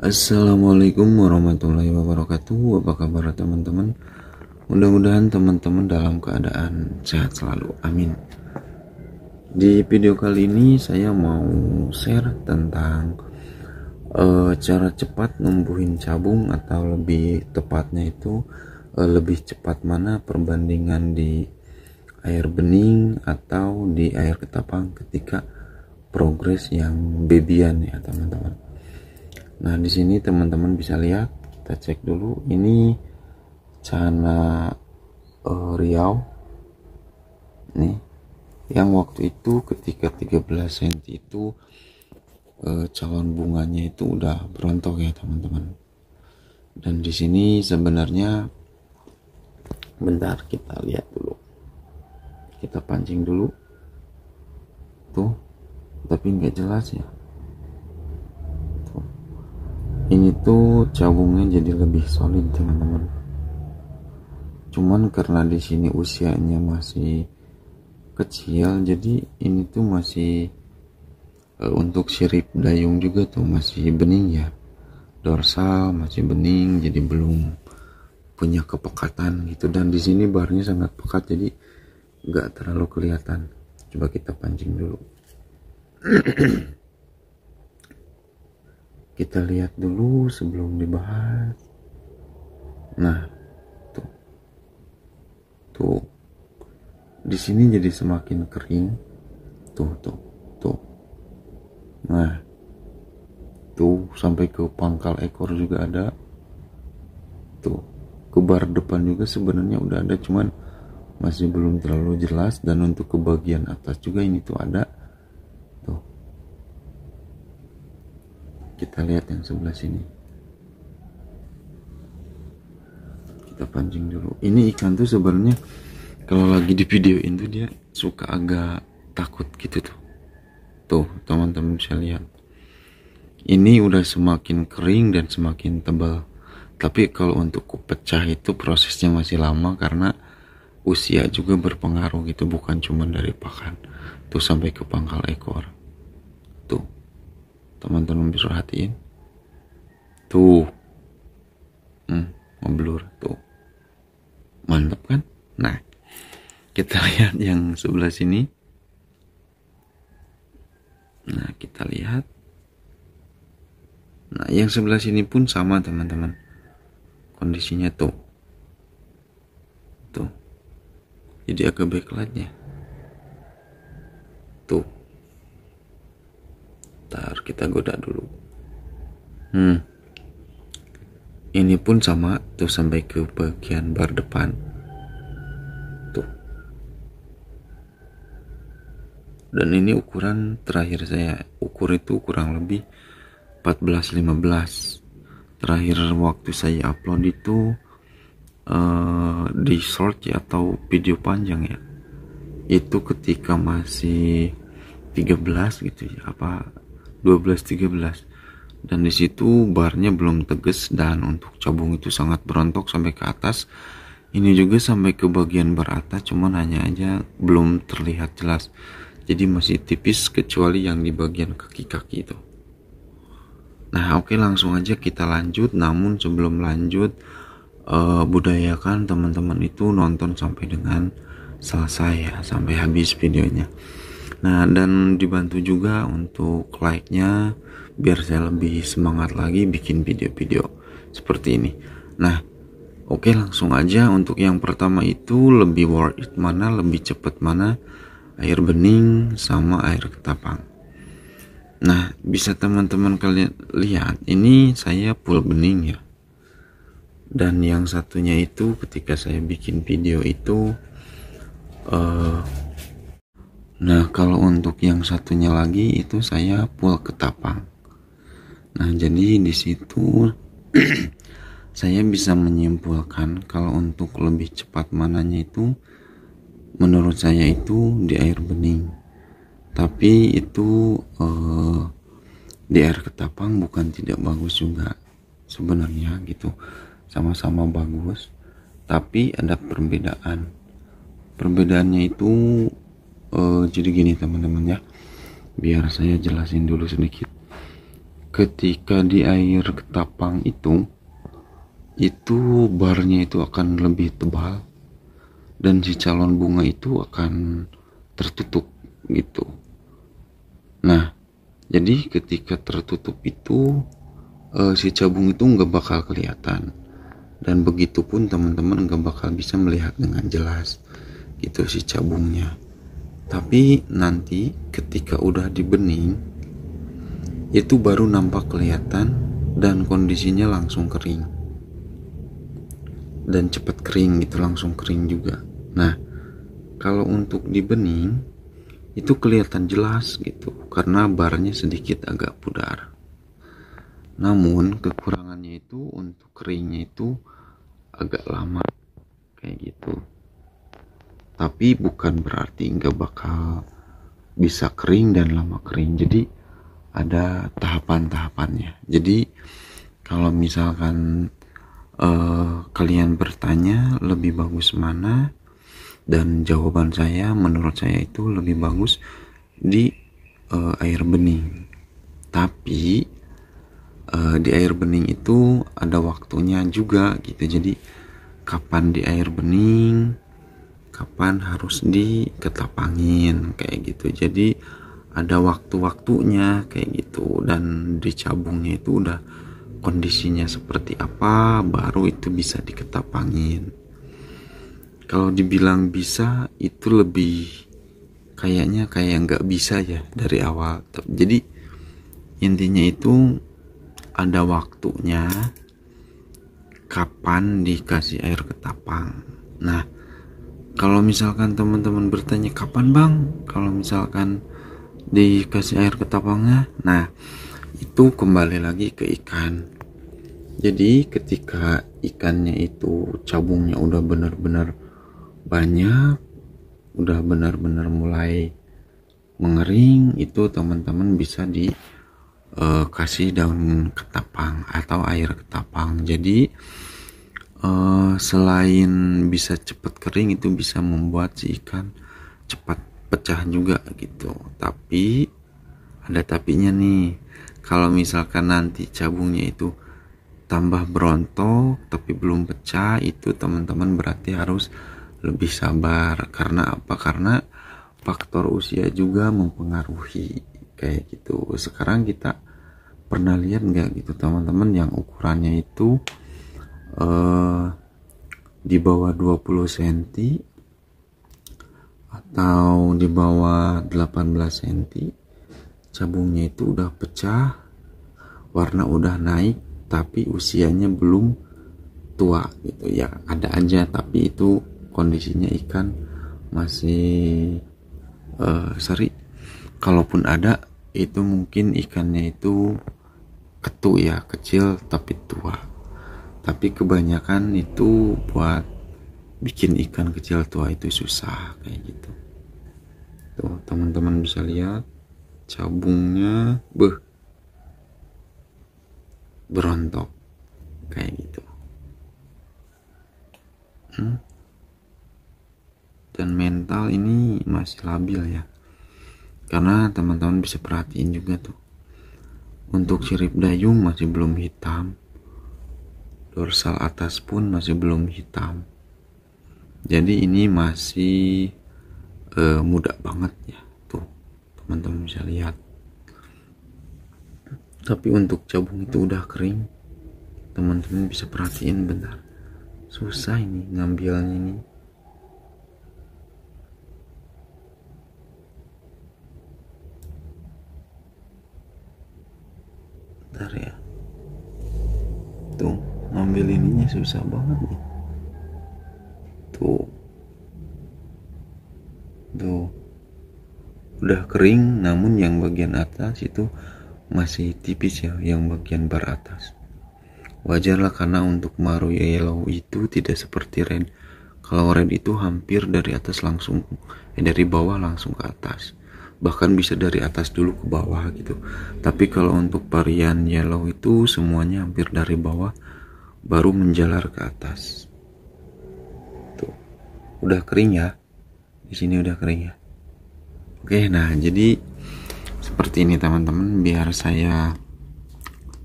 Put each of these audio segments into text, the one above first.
Assalamualaikum warahmatullahi wabarakatuh. Apa kabar teman-teman? Mudah-mudahan teman-teman dalam keadaan sehat selalu. Amin. Di video kali ini saya mau share tentang cara cepat numbuhin cabung, atau lebih tepatnya itu lebih cepat mana perbandingan di air bening atau di air ketapang ketika progres yang babyan ya teman-teman. Nah, di sini teman-teman bisa lihat, kita cek dulu. Ini Cana Riau. Nih, yang waktu itu ketika 13 cm itu calon bunganya itu udah berontok ya teman-teman. Dan di sini sebenarnya, bentar kita lihat dulu. Kita pancing dulu. Tuh, tapi nggak jelas ya. Ini tuh cabungnya jadi lebih solid teman-teman. Cuman karena di sini usianya masih kecil, jadi ini tuh masih untuk sirip dayung juga tuh masih bening ya. Dorsal masih bening, jadi belum punya kepekatan gitu. Dan di sini barnya sangat pekat, jadi nggak terlalu kelihatan. Coba kita pancing dulu. Kita lihat dulu sebelum dibahas. Nah, tuh, di sini jadi semakin kering. Tuh. Nah, tuh sampai ke pangkal ekor juga ada. Tuh, ke bar depan juga sebenarnya udah ada, cuman masih belum terlalu jelas. Dan untuk ke bagian atas juga ini tuh ada. Tuh. Kita lihat yang sebelah sini. Kita pancing dulu. Ini ikan tuh sebenarnya kalau lagi di videoin tuh dia suka agak takut gitu tuh. Tuh, teman-teman bisa lihat. Ini udah semakin kering dan semakin tebal. Tapi kalau untuk pecah itu prosesnya masih lama karena usia juga berpengaruh gitu, bukan cuma dari pakan. Tuh sampai ke pangkal ekor. Tuh. Teman-teman bisa perhatiin tuh, ngeblur tuh, mantap kan. Nah, kita lihat yang sebelah sini. Nah, kita lihat. Nah, yang sebelah sini pun sama teman-teman, kondisinya tuh jadi agak backlightnya tuh. Ntar kita goda dulu. Ini pun sama tuh sampai ke bagian bar depan. Tuh. Dan ini ukuran terakhir saya ukur itu kurang lebih 14-15. Terakhir waktu saya upload itu di short ya, atau video panjang ya. Itu ketika masih 13 gitu ya, apa 12-13, dan disitu barnya belum tegas, dan untuk cabung itu sangat berontok sampai ke atas. Ini juga sampai ke bagian bar atas, cuman hanya aja belum terlihat jelas, jadi masih tipis kecuali yang di bagian kaki-kaki itu. Nah, oke, langsung aja kita lanjut. Namun sebelum lanjut, budayakan teman-teman itu nonton sampai dengan selesai ya, sampai habis videonya. Nah, dan dibantu juga untuk like-nya biar saya lebih semangat lagi bikin video-video seperti ini. Nah, oke, langsung aja. Untuk yang pertama itu lebih worth it mana, lebih cepat mana, air bening sama air ketapang. Nah, bisa teman-teman kalian lihat, ini saya full bening ya. Dan yang satunya itu ketika saya bikin video itu nah, kalau untuk yang satunya lagi itu saya full ketapang. Nah, jadi di situ saya bisa menyimpulkan kalau untuk lebih cepat mananya itu menurut saya itu di air bening. Tapi itu di air ketapang bukan tidak bagus juga sebenarnya gitu. Sama-sama bagus, tapi ada perbedaan. Perbedaannya itu jadi gini teman-teman ya, biar saya jelasin dulu sedikit. ketika di air ketapang itu barnya itu akan lebih tebal dan si calon bunga itu akan tertutup gitu. Nah, jadi ketika tertutup itu si cabung itu nggak bakal kelihatan, dan begitupun teman-teman nggak bakal bisa melihat dengan jelas gitu si cabungnya. Tapi nanti ketika udah dibening itu baru nampak kelihatan dan kondisinya langsung kering dan cepat kering gitu, langsung kering juga. Nah, kalau untuk dibening itu kelihatan jelas gitu karena barnya sedikit agak pudar. Namun kekurangannya itu untuk keringnya itu agak lama kayak gitu. Tapi bukan berarti nggak bakal bisa kering dan lama kering. Jadi ada tahapan-tahapannya. Jadi kalau misalkan kalian bertanya lebih bagus mana, dan jawaban saya menurut saya itu lebih bagus di air bening. Tapi di air bening itu ada waktunya juga gitu. Jadi kapan di air bening, kapan harus diketapangin kayak gitu. Jadi ada waktu-waktunya kayak gitu, dan di cabungnya itu udah kondisinya seperti apa baru itu bisa diketapangin. Kalau dibilang bisa itu lebih kayaknya kayak nggak bisa ya dari awal. Jadi intinya itu ada waktunya kapan dikasih air ketapang. Nah, kalau misalkan teman-teman bertanya kapan bang kalau misalkan dikasih air ketapangnya, nah itu kembali lagi ke ikan. Jadi ketika ikannya itu cabungnya udah benar-benar banyak, udah benar-benar mulai mengering, itu teman-teman bisa dikasih daun ketapang atau air ketapang. Jadi selain bisa cepat kering, itu bisa membuat si ikan cepat pecah juga gitu. Tapi ada tapinya nih, kalau misalkan nanti cabungnya itu tambah berontok tapi belum pecah, itu teman-teman berarti harus lebih sabar. Karena apa? Karena faktor usia juga mempengaruhi kayak gitu. Sekarang kita pernah lihat nggak gitu teman-teman yang ukurannya itu di bawah 20 cm atau di bawah 18 cm, cabungnya itu udah pecah, warna udah naik tapi usianya belum tua gitu ya. Ada aja, tapi itu kondisinya ikan masih seri. Kalaupun ada, itu mungkin ikannya itu ketu ya, kecil tapi tua. Tapi kebanyakan itu buat bikin ikan kecil tua itu susah kayak gitu. Tuh teman-teman bisa lihat cabungnya berontok kayak gitu. Dan mental ini masih labil ya, karena teman-teman bisa perhatiin juga tuh, untuk sirip dayung masih belum hitam, dorsal atas pun masih belum hitam. Jadi ini masih muda banget ya, tuh teman-teman bisa lihat. Tapi untuk cabung itu udah kering, teman-teman bisa perhatiin bentar, susah ini ngambilnya ini. Bentar ya, tuh ngambil ininya susah banget nih. Tuh udah kering, namun yang bagian atas itu masih tipis ya, yang bagian bar atas. Wajarlah karena untuk maru yellow itu tidak seperti red. Kalau red itu hampir dari atas langsung dari bawah langsung ke atas, bahkan bisa dari atas dulu ke bawah gitu. Tapi kalau untuk varian yellow itu semuanya hampir dari bawah baru menjalar ke atas. Tuh udah kering ya, di sini udah kering ya. Oke, nah jadi seperti ini teman-teman, biar saya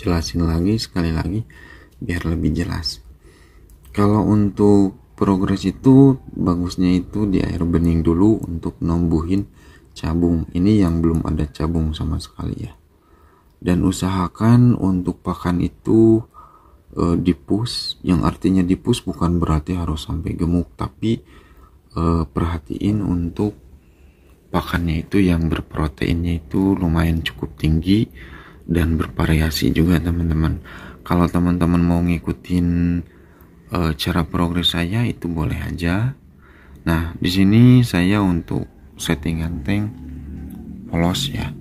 jelasin lagi sekali lagi biar lebih jelas. Kalau untuk progres itu bagusnya itu di air bening dulu untuk numbuhin cabung. Ini yang belum ada cabung sama sekali ya. Dan usahakan untuk pakan itu dipus, yang artinya dipus bukan berarti harus sampai gemuk, tapi perhatiin untuk pakannya itu yang berproteinnya itu lumayan cukup tinggi dan bervariasi juga teman-teman. Kalau teman-teman mau ngikutin cara progres saya itu boleh aja. Nah, di sini saya untuk settingan tank polos ya,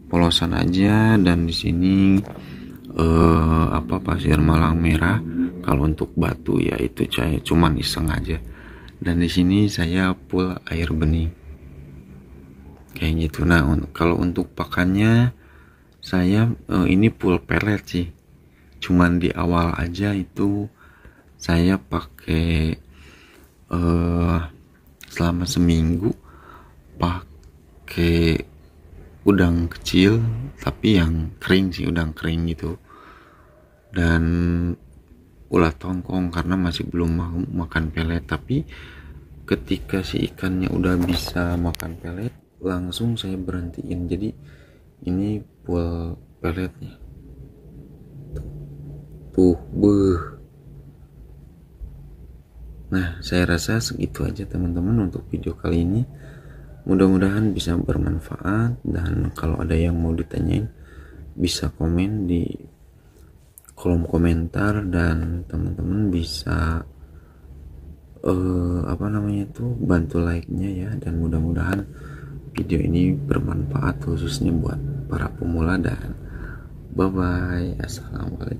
polosan aja, dan di sini pasir malang merah. Kalau untuk batu ya itu saya cuman iseng aja. Dan di sini saya full air bening kayak gitu. Nah, kalau untuk pakannya saya ini full pellet sih, cuman di awal aja itu saya pakai selama seminggu pakai udang kecil tapi yang kering sih, udang kering gitu, dan ulat tongkong karena masih belum mau makan pelet. Tapi ketika si ikannya udah bisa makan pelet langsung saya berhentiin, jadi ini full peletnya tuh beuh. Nah, saya rasa segitu aja teman-teman untuk video kali ini. Mudah-mudahan bisa bermanfaat, dan kalau ada yang mau ditanyain bisa komen di kolom komentar, dan teman-teman bisa bantu like-nya ya. Dan mudah-mudahan video ini bermanfaat khususnya buat para pemula, dan bye bye, assalamualaikum.